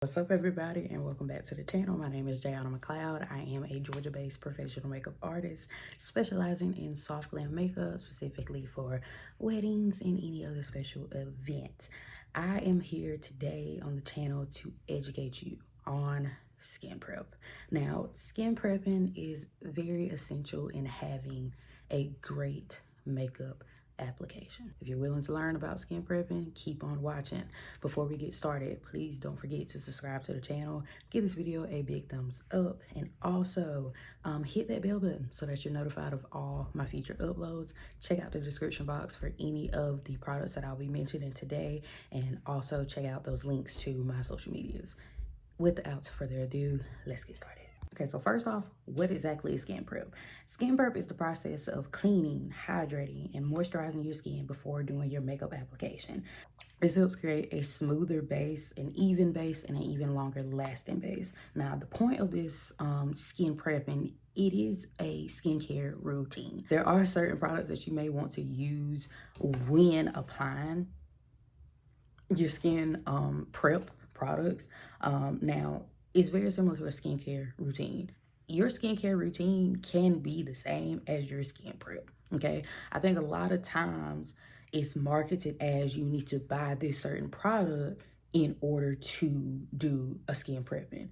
What's up, everybody, and welcome back to the channel. My name is Jayana McLeod. I am a Georgia-based professional makeup artist specializing in soft glam makeup, specifically for weddings and any other special event. I am here today on the channel to educate you on skin prep. Now, skin prepping is very essential in having a great makeup application. If you're willing to learn about skin prepping, keep on watching. Before we get started, please don't forget to subscribe to the channel, give this video a big thumbs up, and also hit that bell button so that you're notified of all my future uploads. Check out the description box for any of the products that I'll be mentioning today, and also check out those links to my social medias. Without further ado, let's get started. Okay, so first off, what exactly is skin prep? Skin prep is the process of cleaning, hydrating, and moisturizing your skin before doing your makeup application. This helps create a smoother base, an even base, and an even longer lasting base. Now, the point of this skin prepping, it is a skincare routine. There are certain products that you may want to use when applying your skin prep products. Now, it's very similar to a skincare routine. Your skincare routine can be the same as your skin prep, okay? I think a lot of times it's marketed as you need to buy this certain product in order to do a skin prepping.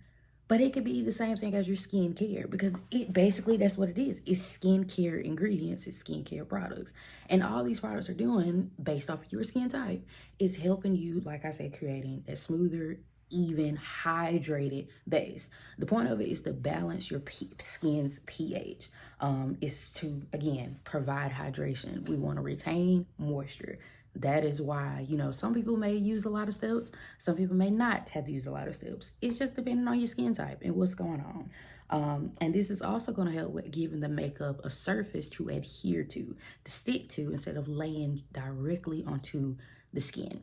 But it could be the same thing as your skincare, because basically that's what it is. It's skincare ingredients, it's skincare products. And all these products are doing, based off your skin type, is helping you, like I said, creating a smoother, even hydrated base. The point of it is to balance your skin's pH. Is to, again, provide hydration. We want to retain moisture. That is why, you know, some people may use a lot of steps. Some people may not have to use a lot of steps. It's just depending on your skin type and what's going on. And this is also going to help with giving the makeup a surface to adhere to stick to, instead of laying directly onto the skin.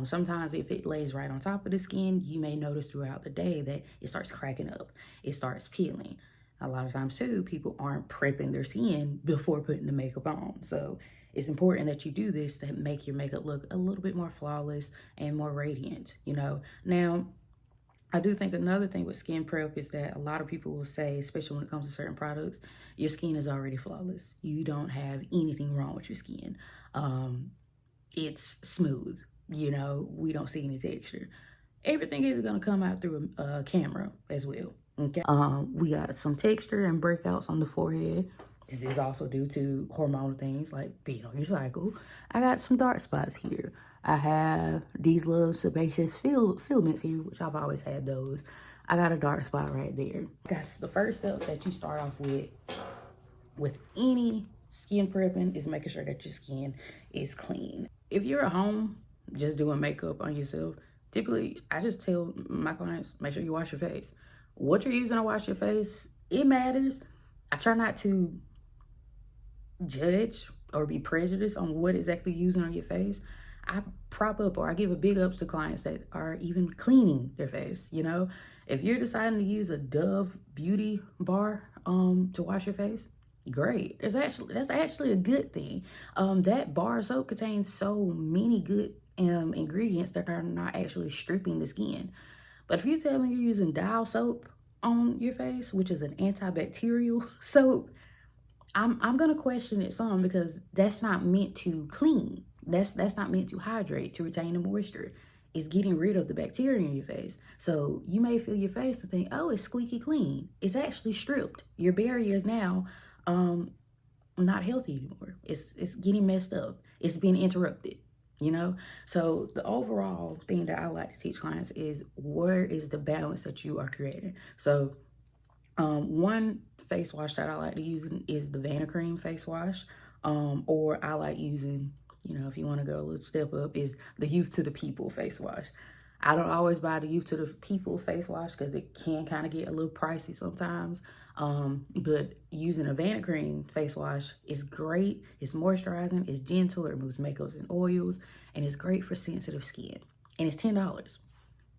Sometimes if it lays right on top of the skin, you may notice throughout the day that it starts cracking up. It starts peeling. A lot of times too, people aren't prepping their skin before putting the makeup on. So it's important that you do this to make your makeup look a little bit more flawless and more radiant, you know. Now, I do think another thing with skin prep is that a lot of people will say, especially when it comes to certain products, your skin is already flawless. You don't have anything wrong with your skin. It's smooth. You know, we don't see any texture. Everything is going to come out through a camera as well. Okay. We got some texture and breakouts on the forehead. This is also due to hormonal things like being on your cycle. I got some dark spots here. I have these little sebaceous filaments here, which I've always had those. I got a dark spot right there. That's the first step that you start off with any skin prepping, is making sure that your skin is clean. If you're at home just doing makeup on yourself, typically I just tell my clients, make sure you wash your face. What you're using to wash your face, it matters. I try not to judge or be prejudiced on what exactly you're using on your face. I prop up, or I give a big ups to clients that are even cleaning their face. You know, if you're deciding to use a Dove beauty bar to wash your face, great. That's actually a good thing. That bar of soap contains so many good ingredients that are not actually stripping the skin. But if you tell me you're using Dial soap on your face, which is an antibacterial soap, I'm gonna question it some, because that's not meant to clean. That's not meant to hydrate, to retain the moisture. It's getting rid of the bacteria in your face. So you may feel your face and think, oh, it's squeaky clean. It's actually stripped. Your barrier is now not healthy anymore. It's getting messed up. It's being interrupted. You know, so the overall thing that I like to teach clients is, where is the balance that you are creating? So one face wash that I like to use is the Vanicream face wash, or I like using, you know, if you want to go a little step up, is the Youth to the People face wash. I don't always buy the Youth to the People face wash because it can kind of get a little pricey sometimes. But using a Vanicream face wash is great. It's moisturizing, it's gentle, it removes makeups and oils, and it's great for sensitive skin. And it's $10.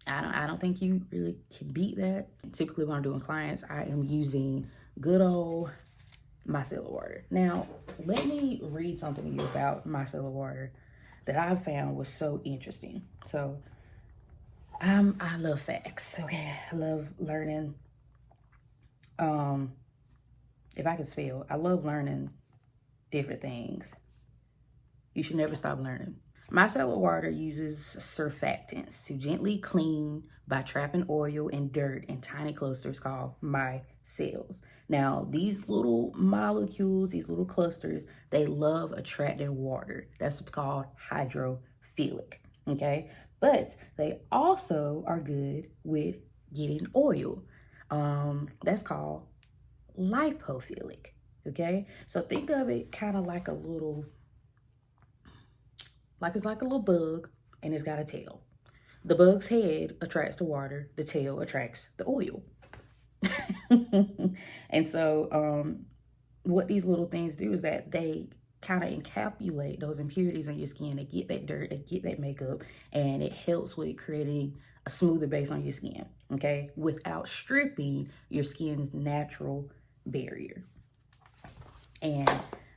I don't think you really can beat that. Typically when I'm doing clients, I am using good old micellar water. Now, let me read something to you about micellar water that I found was so interesting. So I love facts. Okay, I love learning. Um, if I can spell, I love learning different things. You should never stop learning. Micellar water uses surfactants to gently clean by trapping oil and dirt in tiny clusters called micelles. Now, these little molecules, these little clusters, they love attracting water. That's called hydrophilic, okay? But they also are good with getting oil. That's called lipophilic, okay? So think of it kind of like a little it's like a little bug and it's got a tail. The bug's head attracts the water, the tail attracts the oil. And so what these little things do is that they kind of encapsulate those impurities on your skin. They get that dirt, they get that makeup, and it helps with creating a smoother base on your skin, okay, without stripping your skin's natural barrier. And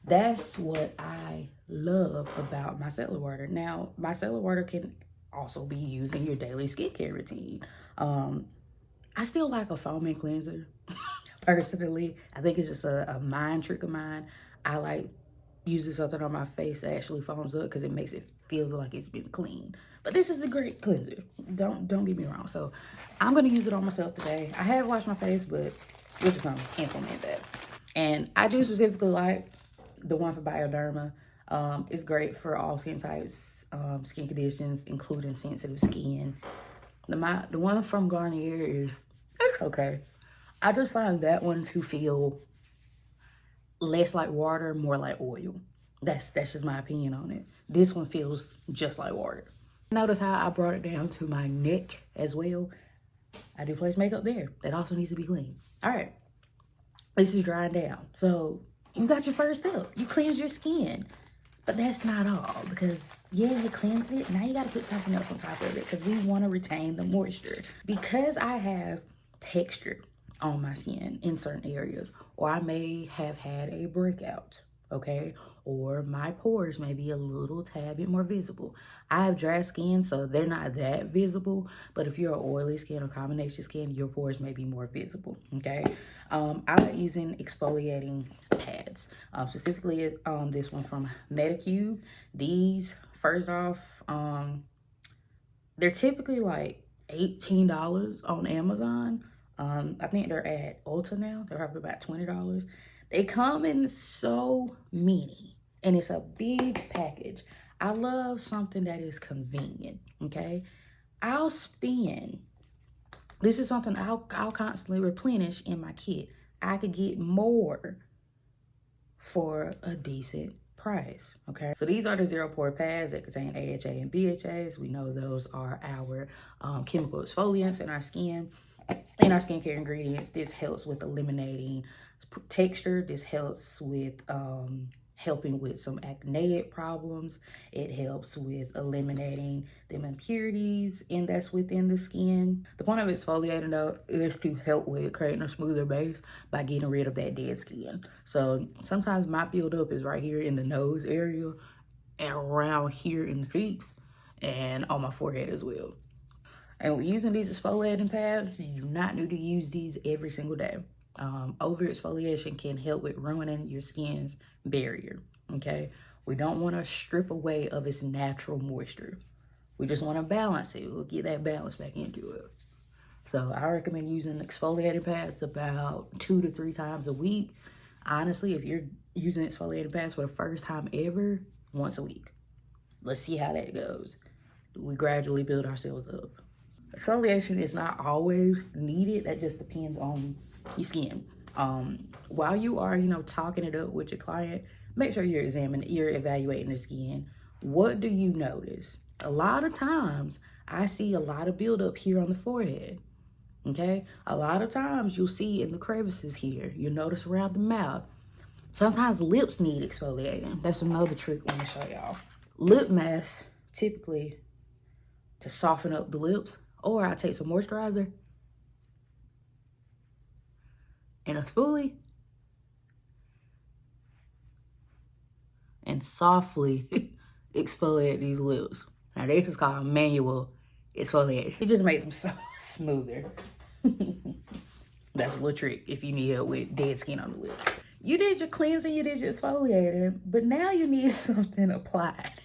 that's what I love about micellar water. Now, micellar water can also be used in your daily skincare routine. I still like a foaming cleanser, personally. I think it's just a mind trick of mine. I like using something on my face that actually foams up because it makes it feel like it's been cleaned. But this is a great cleanser. Don't get me wrong. So I'm gonna use it on myself today. I have washed my face, but we're just gonna implement that. And I do specifically like the one for Bioderma. It's great for all skin types, skin conditions, including sensitive skin. The one from Garnier is okay. I just find that one to feel less like water, more like oil. That's just my opinion on it. This one feels just like water. Notice how I brought it down to my neck as well. I do place makeup there. That also needs to be clean. All right. This is drying down. So you got your first step. You cleanse your skin. But that's not all, because yeah, you cleansed it. Now you got to put something else on top of it because we want to retain the moisture. Because I have texture on my skin in certain areas, or I may have had a breakout, okay? Or my pores may be a little tad bit more visible. I have dry skin, so they're not that visible, but if you're oily skin or combination skin, your pores may be more visible, okay? I like using exfoliating pads, specifically this one from Medicube. These, first off, they're typically like $18 on Amazon. I think they're at Ulta now. They're probably about $20. They come in so many, and it's a big package. I love something that is convenient, okay? I'll spend, this is something I'll constantly replenish in my kit. I could get more for a decent price, okay? So these are the zero pore pads that contain AHA and BHAs. We know those are our chemical exfoliants in our skin. In our skincare ingredients, this helps with eliminating texture. This helps with helping with some acneic problems. It helps with eliminating them impurities and that's within the skin. The point of exfoliating though is to help with creating a smoother base by getting rid of that dead skin. So sometimes my buildup is right here in the nose area and around here in the cheeks and on my forehead as well. And with using these exfoliating pads, you do not need to use these every single day. Over exfoliation can help with ruining your skin's barrier, okay? We don't want to strip away of its natural moisture. We just want to balance it. We'll get that balance back into it. So I recommend using exfoliating pads about 2 to 3 times a week. Honestly, if you're using exfoliating pads for the first time ever, once a week. Let's see how that goes. We gradually build ourselves up. Exfoliation is not always needed. That just depends on your skin. While you are, talking it up with your client, make sure you're evaluating the skin. What do you notice? A lot of times, I see a lot of buildup here on the forehead. Okay? A lot of times, you'll see in the crevices here. You'll notice around the mouth. Sometimes lips need exfoliating. That's another trick I'm going to show y'all. Lip mask, typically, to soften up the lips, or I take some moisturizer and a spoolie and softly exfoliate these lips. Now this is called manual exfoliation. It just makes them so smoother. That's a little trick if you need help with dead skin on the lips. You did your cleansing, you did your exfoliating, but now you need something applied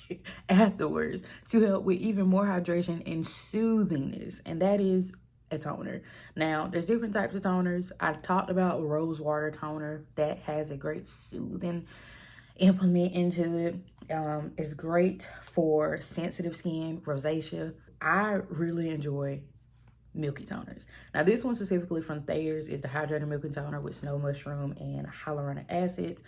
afterwards to help with even more hydration and soothingness, and that is a toner. Now, there's different types of toners. I talked about rose water toner that has a great soothing implement into it. It's great for sensitive skin, rosacea. I really enjoy Milky toners. Now this one specifically from Thayers is the Hydrating Milky Toner with snow mushroom and hyaluronic acids.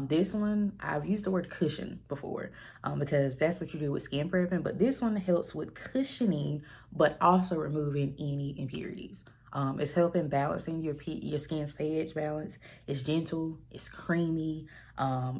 This one, I've used the word cushion before because that's what you do with skin prepping, but this one helps with cushioning but also removing any impurities. It's helping balancing your skin's pH balance. It's gentle, it's creamy,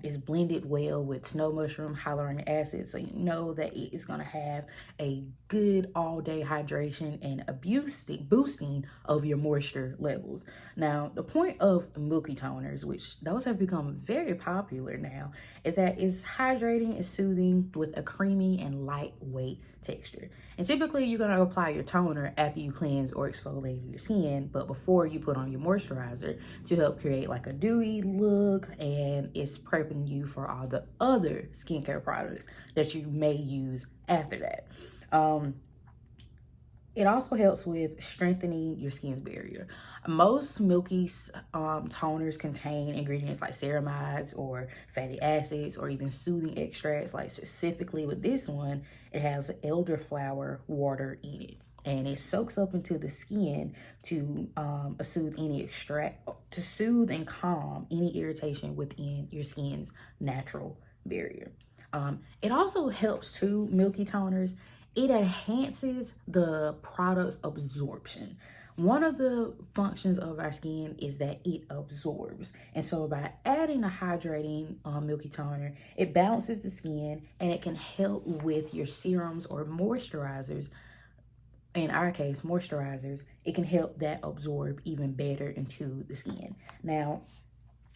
it's blended well with snow mushroom, hyaluronic acid, so you know that it is going to have a good all-day hydration and a boosting of your moisture levels. Now, the point of the Milky toners, which those have become very popular now, is that it's hydrating and soothing with a creamy and lightweight texture. And typically you're going to apply your toner after you cleanse or exfoliate your skin, but before you put on your moisturizer to help create like a dewy look, and it's prepping you for all the other skincare products that you may use after that. It also helps with strengthening your skin's barrier. Most Milky toners contain ingredients like ceramides or fatty acids or even soothing extracts. Like specifically with this one, it has elderflower water in it, and it soaks up into the skin to soothe and calm any irritation within your skin's natural barrier. It also helps too, Milky toners. It enhances the product's absorption. One of the functions of our skin is that it absorbs. And so by adding a hydrating Milky toner, it balances the skin and it can help with your serums or moisturizers. In our case, moisturizers, it can help that absorb even better into the skin. Now,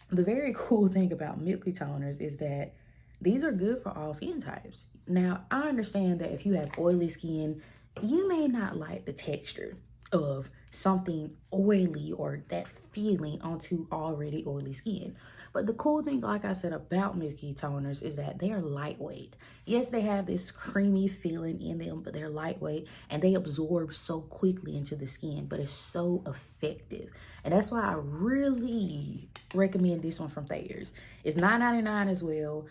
the very cool thing about Milky toners is that these are good for all skin types. Now, I understand that if you have oily skin, you may not like the texture of something oily or that feeling onto already oily skin. But the cool thing, like I said, about Milky toners is that they are lightweight. Yes, they have this creamy feeling in them, but they're lightweight and they absorb so quickly into the skin, but it's so effective. And that's why I really recommend this one from Thayers. It's $9.99 as well.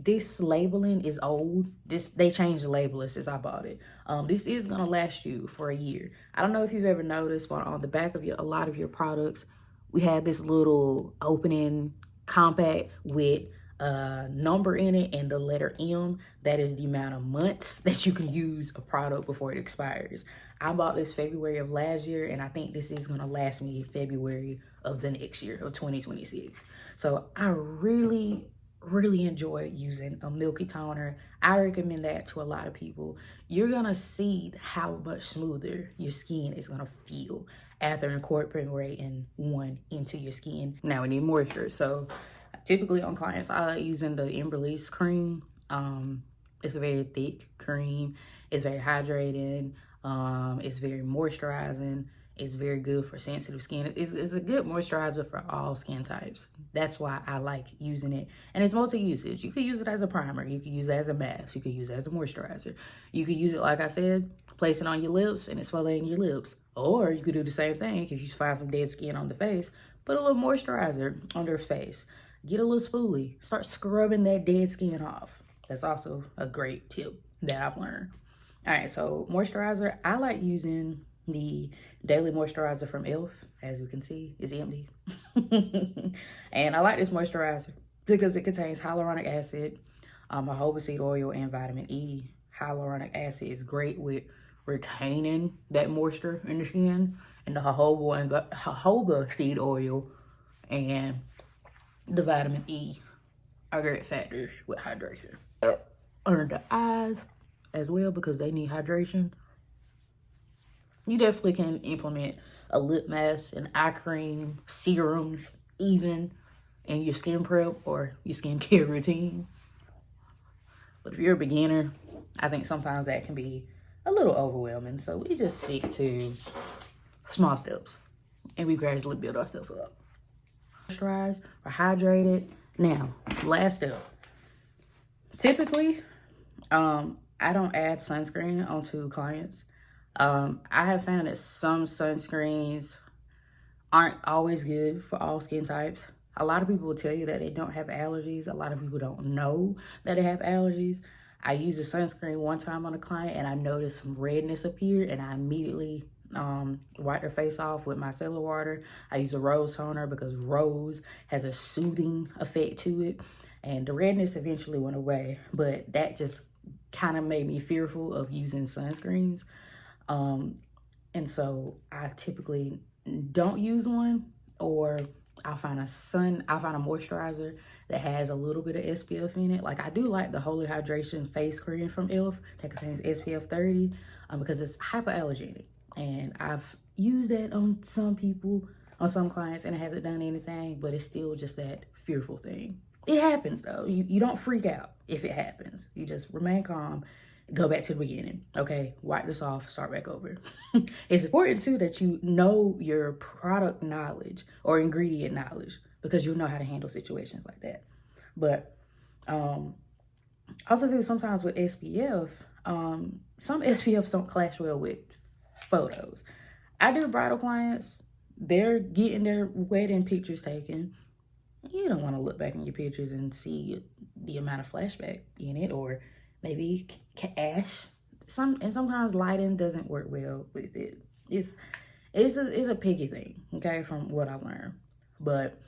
This labeling is old. They changed the label since I bought it. This is gonna last you for a year. I don't know if you've ever noticed, but on the back of a lot of your products, we have this little opening compact with a number in it and the letter M. That is the amount of months that you can use a product before it expires. I bought this February of last year, and I think this is gonna last me February of the next year, of 2026. So I really enjoy using a Milky toner. I recommend that to a lot of people. You're gonna see how much smoother your skin is gonna feel after incorporating one into your skin. Now we need moisture, so typically on clients I like using the Release cream. It's a very thick cream. It's very hydrating. It's very moisturizing. It's very good for sensitive skin. It's a good moisturizer for all skin types. That's why I like using it. And it's multi-usage. You could use it as a primer. You could use it as a mask. You could use it as a moisturizer. You could use it, like I said, place it on your lips and exfoliating your lips. Or you could do the same thing if you find some dead skin on the face. Put a little moisturizer on their face. Get a little spoolie. Start scrubbing that dead skin off. That's also a great tip that I've learned. All right, so moisturizer. I like using the daily moisturizer from e.l.f. As you can see, it's empty. And I like this moisturizer because it contains hyaluronic acid, jojoba seed oil, and vitamin E. Hyaluronic acid is great with retaining that moisture in the skin, and the jojoba seed oil and the vitamin E are great factors with hydration. Under the eyes as well, because they need hydration. You definitely can implement a lip mask, an eye cream, serums, even in your skin prep or your skincare routine. But if you're a beginner, I think sometimes that can be a little overwhelming. So we just stick to small steps and we gradually build ourselves up. Moisturize or hydrated. Now, last step. Typically, I don't add sunscreen onto clients. I have found that some sunscreens aren't always good for all skin types. A lot of people will tell you that they don't have allergies. A lot of people don't know that they have allergies. I used a sunscreen one time on a client and I noticed some redness appear, and I immediately wiped her face off with micellar water. I use a rose toner because rose has a soothing effect to it, and the redness eventually went away, but that just kind of made me fearful of using sunscreens. And so I typically don't use one, or I'll find a moisturizer that has a little bit of SPF in it. Like I do like the Holy Hydration face cream from e.l.f. that contains SPF 30 because it's hypoallergenic. And I've used that on some people, on some clients, and it hasn't done anything, but it's still just that fearful thing. It happens though. You don't freak out if it happens. You just remain calm, go back to the beginning. Okay, wipe this off, start back over. It's important too that you know your product knowledge or ingredient knowledge, because you'll know how to handle situations like that. But also too, sometimes with SPF, some SPFs don't clash well with photos. I do bridal clients, they're getting their wedding pictures taken. You don't want to look back in your pictures and see the amount of flashback in it, or maybe ash. Sometimes lighting doesn't work well with it. It's a picky thing, okay, from what I've learned. But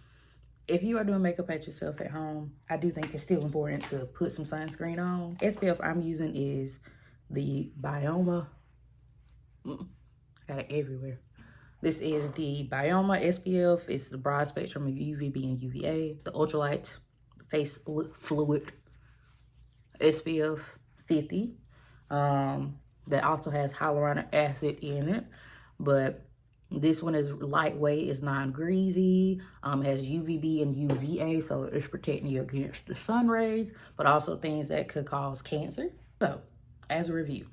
if you are doing makeup at yourself at home, I do think it's still important to put some sunscreen on. SPF I'm using is the Byoma. I got it everywhere. This is the Byoma SPF. It's the broad spectrum of UVB and UVA. The Ultralight face fluid SPF 50. That also has hyaluronic acid in it. But this one is lightweight, it's non-greasy, has UVB and UVA, so it's protecting you against the sun rays, but also things that could cause cancer. So, as a review,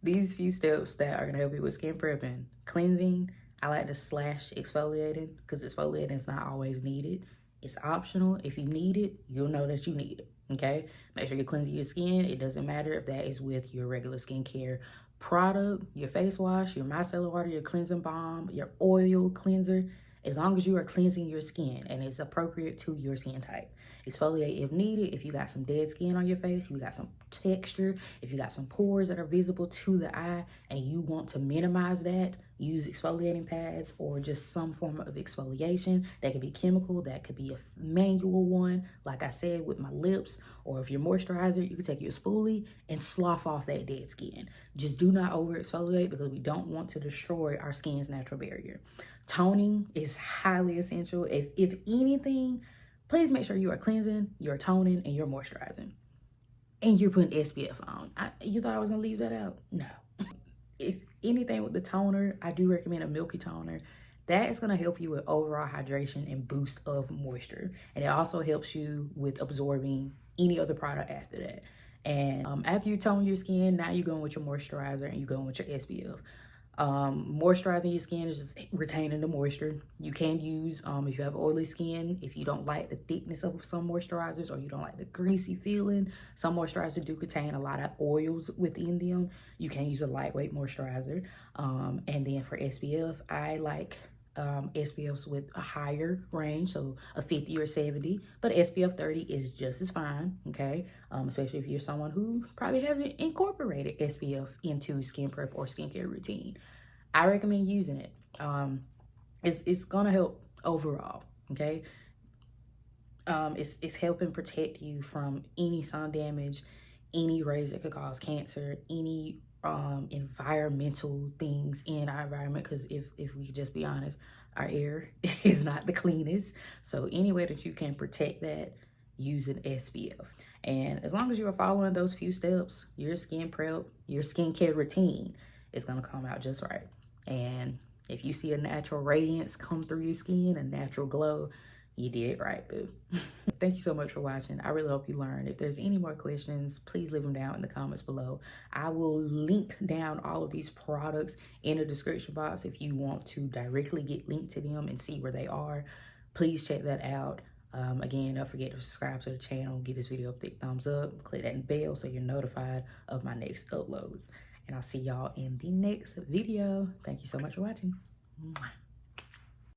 these few steps that are gonna help you with skin prep and cleansing. I like to slash exfoliating because exfoliating is not always needed. It's optional. If you need it, you'll know that you need it, okay? Make sure you're cleansing your skin. It doesn't matter if that is with your regular skincare product, your face wash, your micellar water, your cleansing balm, your oil cleanser, as long as you are cleansing your skin and it's appropriate to your skin type. Exfoliate if needed. If you got some dead skin on your face, you got some texture, if you got some pores that are visible to the eye and you want to minimize that, use exfoliating pads or just some form of exfoliation. That could be chemical, that could be a manual one, like I said with my lips, or if you're moisturizer, you can take your spoolie and slough off that dead skin. Just do not over exfoliate because we don't want to destroy our skin's natural barrier. Toning is highly essential. If anything, please make sure you are cleansing, you're toning, and you're moisturizing. And you're putting SPF on. You thought I was gonna leave that out? No. If anything with the toner, I do recommend a Milky toner. That is gonna help you with overall hydration and boost of moisture. And it also helps you with absorbing any other product after that. And after you tone your skin, now you're going with your moisturizer and you're going with your SPF. Moisturizing your skin is just retaining the moisture. You can use, if you have oily skin, if you don't like the thickness of some moisturizers or you don't like the greasy feeling, some moisturizers do contain a lot of oils within them. You can use a lightweight moisturizer. And then for SPF, I like SPFs with a higher range, so a 50 or 70, but SPF 30 is just as fine, okay? Especially if you're someone who probably hasn't incorporated SPF into skin prep or skincare routine. I recommend using it. It's gonna help overall, okay? It's helping protect you from any sun damage, any rays that could cause cancer, any environmental things in our environment, because if we could just be honest, our air is not the cleanest. So any way that you can protect that, use an SPF. And as long as you are following those few steps, your skin prep, your skincare routine is gonna come out just right. And if you see a natural radiance come through your skin, a natural glow, You did it right, boo. Thank you so much for watching. I really hope you learned. If there's any more questions, please leave them down in the comments below. I will link down all of these products in the description box if you want to directly get linked to them and see where they are. Please check that out. Again, don't forget to subscribe to the channel, give this video a big thumbs up, click that bell so you're notified of my next uploads. And I'll see y'all in the next video. Thank you so much for watching. Mwah.